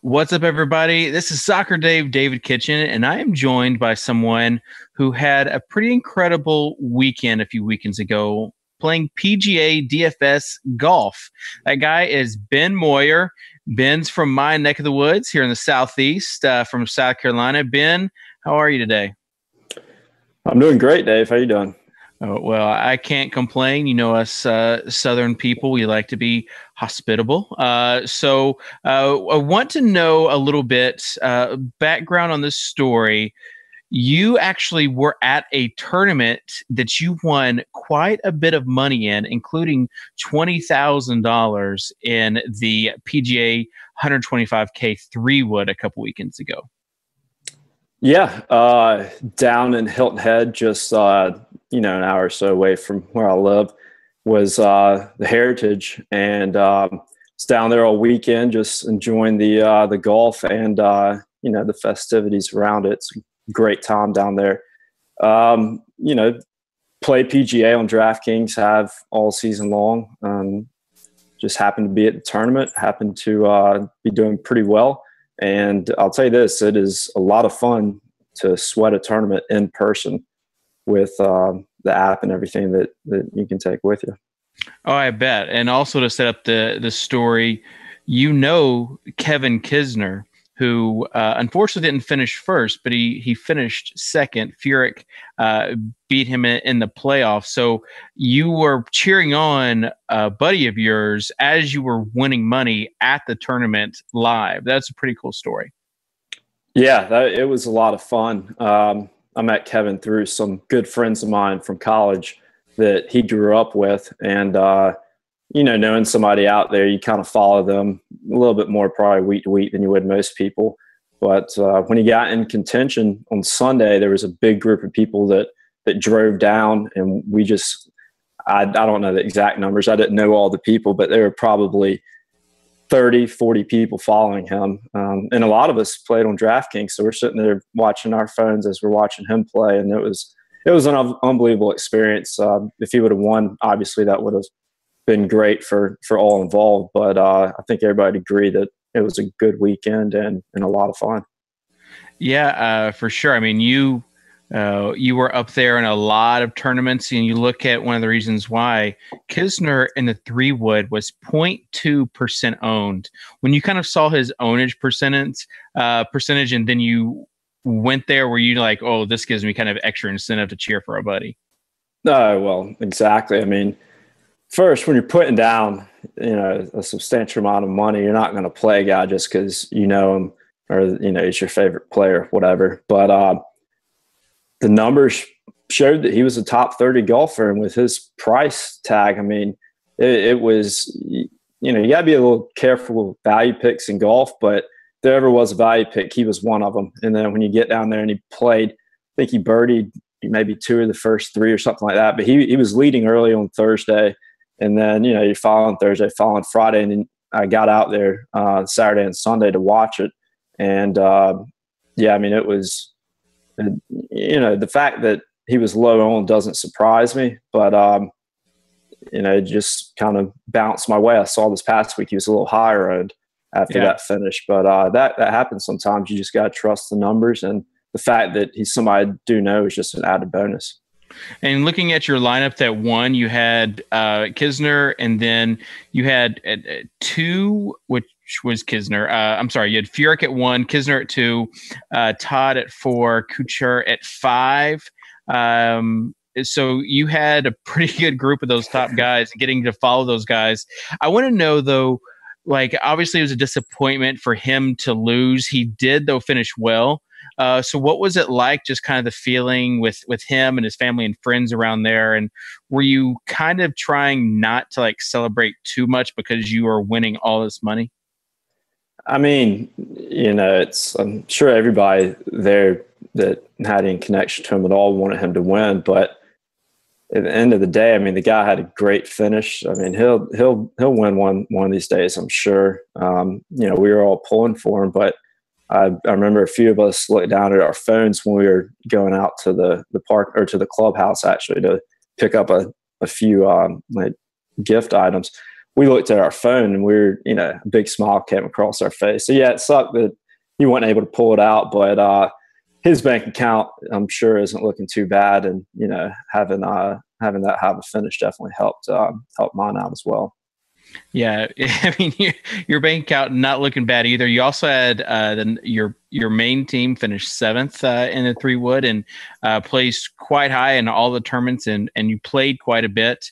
What's up, everybody? This is Soccer Dave, David Kitchen, and I am joined by someone who had a pretty incredible weekend a few weekends ago playing PGA DFS golf. That guy is Ben Moyer. Ben's from my neck of the woods here in the Southeast, from South Carolina. Ben, how are you today? I'm doing great, Dave. How you doing? Oh, well, I can't complain. You know, us Southern people, we like to be hospitable. I want to know a little bit background on this story. You actually were at a tournament that you won quite a bit of money in, including $20,000 in the PGA 125K 3-wood a couple weekends ago. Yeah, down in Hilton Head, just an hour or so away from where I live, was the Heritage, and it's down there all weekend, just enjoying the golf and the festivities around it. It's a great time down there. Play PGA on DraftKings, have all season long. Just happened to be at the tournament, happened to be doing pretty well. And I'll tell you this, it is a lot of fun to sweat a tournament in person with the app and everything that you can take with you. Oh, I bet. And also to set up the story, Kevin Kisner, who unfortunately didn't finish first, but he finished second. Furyk beat him in the playoffs. So you were cheering on a buddy of yours as you were winning money at the tournament live. That's a pretty cool story. Yeah, it was a lot of fun. I met Kevin through some good friends of mine from college that he grew up with. And, knowing somebody out there, you kind of follow them a little bit more probably week to week than you would most people. But when he got in contention on Sunday, there was a big group of people that drove down, and I don't know the exact numbers. I didn't know all the people, but there were probably 30, 40 people following him. And a lot of us played on DraftKings. So we're sitting there watching our phones as we're watching him play. And it was an unbelievable experience. If he would have won, obviously that would have been great for all involved. But I think everybody agreed that it was a good weekend and a lot of fun. Yeah, for sure. I mean, you were up there in a lot of tournaments, and you look at one of the reasons why Kisner in the 3-wood was 0.2% owned. When you kind of saw his ownage percentage, and then you went there, were you like, oh, this gives me kind of extra incentive to cheer for a buddy? No, well, exactly. I mean, first, when you're putting down, a substantial amount of money, you're not going to play a guy just because you know him or he's your favorite player, whatever. But the numbers showed that he was a top 30 golfer, and with his price tag, I mean, it was, you got to be a little careful with value picks in golf, but if there ever was a value pick, he was one of them. And then when you get down there and he played, I think he birdied maybe 2 of the first 3 or something like that, but he was leading early on Thursday, and then, you're following Thursday, following Friday, and then I got out there Saturday and Sunday to watch it. And I mean, it was, the fact that he was low on doesn't surprise me, but it just kind of bounced my way. I saw this past week he was a little higher owned after that finish, but that happens sometimes. You just got to trust the numbers, and the fact that he's somebody I do know is just an added bonus. And looking at your lineup that won, you had Kisner, and then you had 2, which was Kisner. I'm sorry, you had Furyk at 1, Kisner at 2, Todd at 4, Kuchar at 5. So you had a pretty good group of those top guys. Getting to follow those guys, I want to know though. Like, obviously, it was a disappointment for him to lose. He did, though, finish well. So what was it like, just kind of the feeling with him and his family and friends around there? And were you kind of trying not to, like, celebrate too much because you are winning all this money? I mean, I'm sure everybody there that had any connection to him at all wanted him to win. But at the end of the day, I mean, the guy had a great finish. I mean, he'll win one of these days, I'm sure. We were all pulling for him, but I remember a few of us looked down at our phones when we were going out to the park, or to the clubhouse actually, to pick up a few like gift items. we looked at our phone and a big smile came across our face. So yeah, it sucked that he wasn't able to pull it out, but his bank account, I'm sure, isn't looking too bad. And, having that high of a finish definitely helped mine out as well. Yeah, I mean, your bank account not looking bad either. You also had your main team finished 7th in the 3-wood and placed quite high in all the tournaments, and you played quite a bit.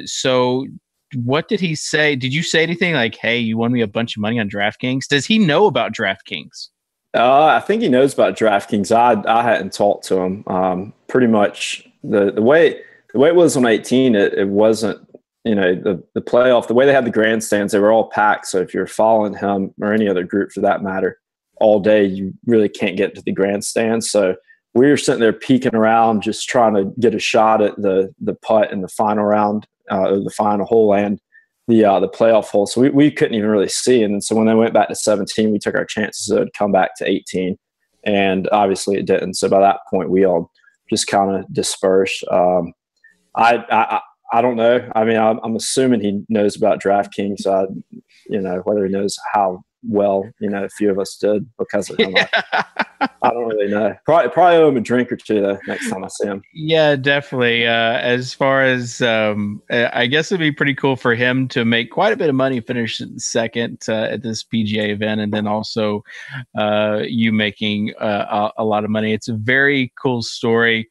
So what did he say? Did you say anything like, "Hey, you won me a bunch of money on DraftKings"? Does he know about DraftKings? I think he knows about DraftKings. I hadn't talked to him. Pretty much the way it was on 18, it wasn't. The playoff, the way they had the grandstands, they were all packed. So if you're following him or any other group for that matter all day, you really can't get to the grandstands. So we were sitting there peeking around, just trying to get a shot at the putt in the final round, the final hole and the playoff hole. So we couldn't even really see. And so when they went back to 17, we took our chances it would come back to 18. And obviously it didn't. So by that point, we all just kind of dispersed. I don't know. I mean, I'm assuming he knows about DraftKings. Whether he knows how well, a few of us did because of him. Yeah. I don't really know. Probably owe him a drink or two though next time I see him. Yeah, definitely. As far as I guess it'd be pretty cool for him to make quite a bit of money, finish 2nd at this PGA event, and then also you making a lot of money. It's a very cool story.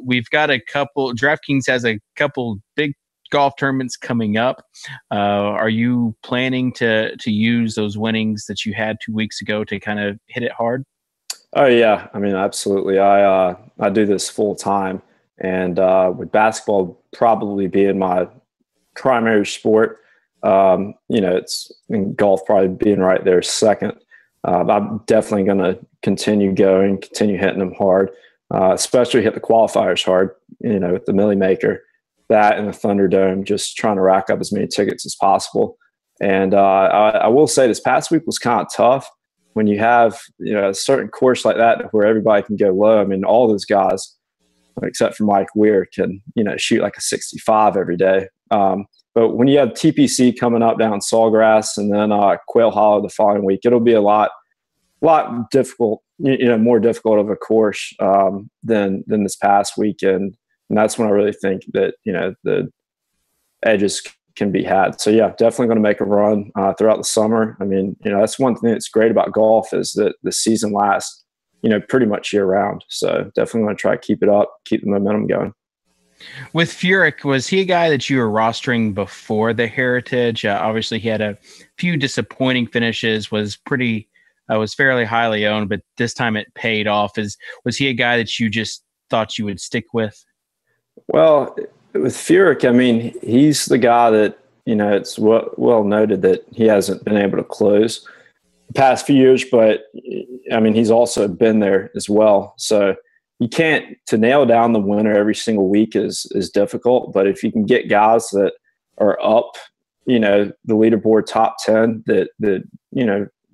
We've got a couple. DraftKings has a couple big golf tournaments coming up. Are you planning to use those winnings that you had 2 weeks ago to kind of hit it hard? Oh yeah, I mean, absolutely. I do this full time, and with basketball probably being my primary sport, it's in golf probably being right there second. I'm definitely going to continue hitting them hard, especially hit the qualifiers hard. With the Millie Maker, that and the Thunderdome, just trying to rack up as many tickets as possible. And I will say this past week was kind of tough. When you have a certain course like that where everybody can go low, I mean, all those guys, except for Mike Weir, can shoot like a 65 every day. But when you have TPC coming up down Sawgrass and then Quail Hollow the following week, it'll be a lot difficult, more difficult of a course than this past weekend. And that's when I really think that the edges can be had. So yeah, definitely going to make a run throughout the summer. I mean, that's one thing that's great about golf is that the season lasts, pretty much year round. So definitely going to try to keep it up, keep the momentum going. With Furyk, was he a guy that you were rostering before the Heritage? Obviously, he had a few disappointing finishes. Was fairly highly owned, but this time it paid off. Was he a guy that you just thought you would stick with? Well, with Furyk, I mean, he's the guy that, it's well noted that he hasn't been able to close the past few years, but I mean, he's also been there as well. So you can't, to nail down the winner every single week is difficult, but if you can get guys that are up, the leaderboard top 10 that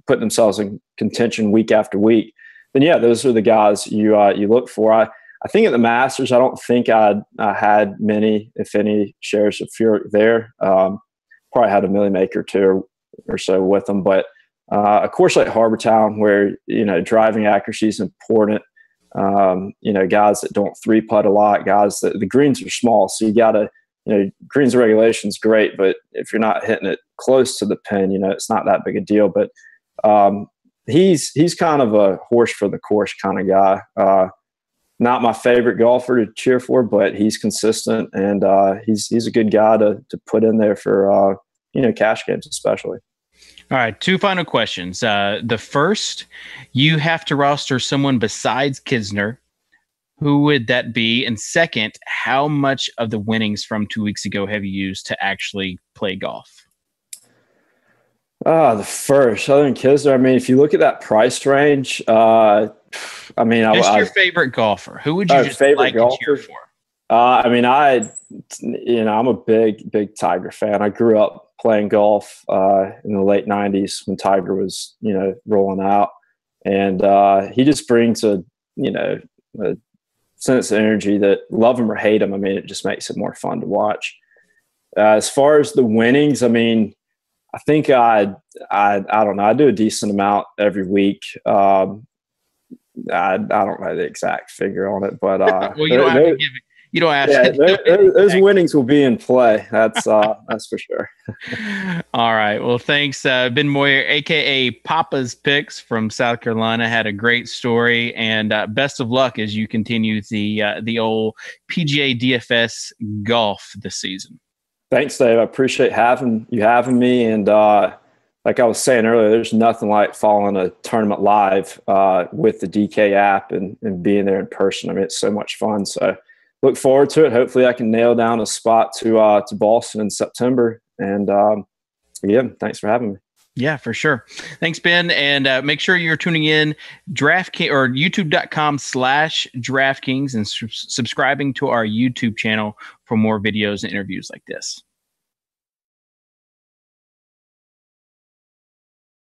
put themselves in contention week after week, then yeah, those are the guys you look for. I think at the Masters, I don't think I had many, if any, shares of Furyk there. Probably had a Millie Maker two or so with them. But a course like Harbor Town, where driving accuracy is important. Guys that don't 3-putt a lot, guys that the greens are small, so you got to greens regulation is great, but if you're not hitting it close to the pin, it's not that big a deal. But he's kind of a horse for the course kind of guy. Not my favorite golfer to cheer for, but he's consistent and he's a good guy to put in there for cash games especially. All right, 2 final questions. The first, you have to roster someone besides Kisner. Who would that be? And second, how much of the winnings from 2 weeks ago have you used to actually play golf? The first, other than Kisner, I mean, if you look at that price range, I mean, just your favorite golfer. Who would you just like to cheer for? I mean, I'm a big Tiger fan. I grew up playing golf in the late '90s when Tiger was, rolling out, and he just brings a sense of energy that, love him or hate him, I mean, it just makes it more fun to watch. As far as the winnings, I mean, I think I don't know. I do a decent amount every week. I don't know the exact figure on it, but well, you don't have to give it. You don't have to. Those winnings will be in play. That's for sure. All right. Well, thanks, Ben Moyer, aka Poppaspicks from South Carolina. Had a great story, and best of luck as you continue the old PGA DFS golf this season. Thanks, Dave. I appreciate having me. And like I was saying earlier, there's nothing like following a tournament live with the DK app and being there in person. I mean, it's so much fun. So look forward to it. Hopefully I can nail down a spot to Boston in September. And thanks for having me. Yeah, for sure. Thanks, Ben. And make sure you're tuning in DraftKings or youtube.com/DraftKings and subscribing to our YouTube channel for more videos and interviews like this.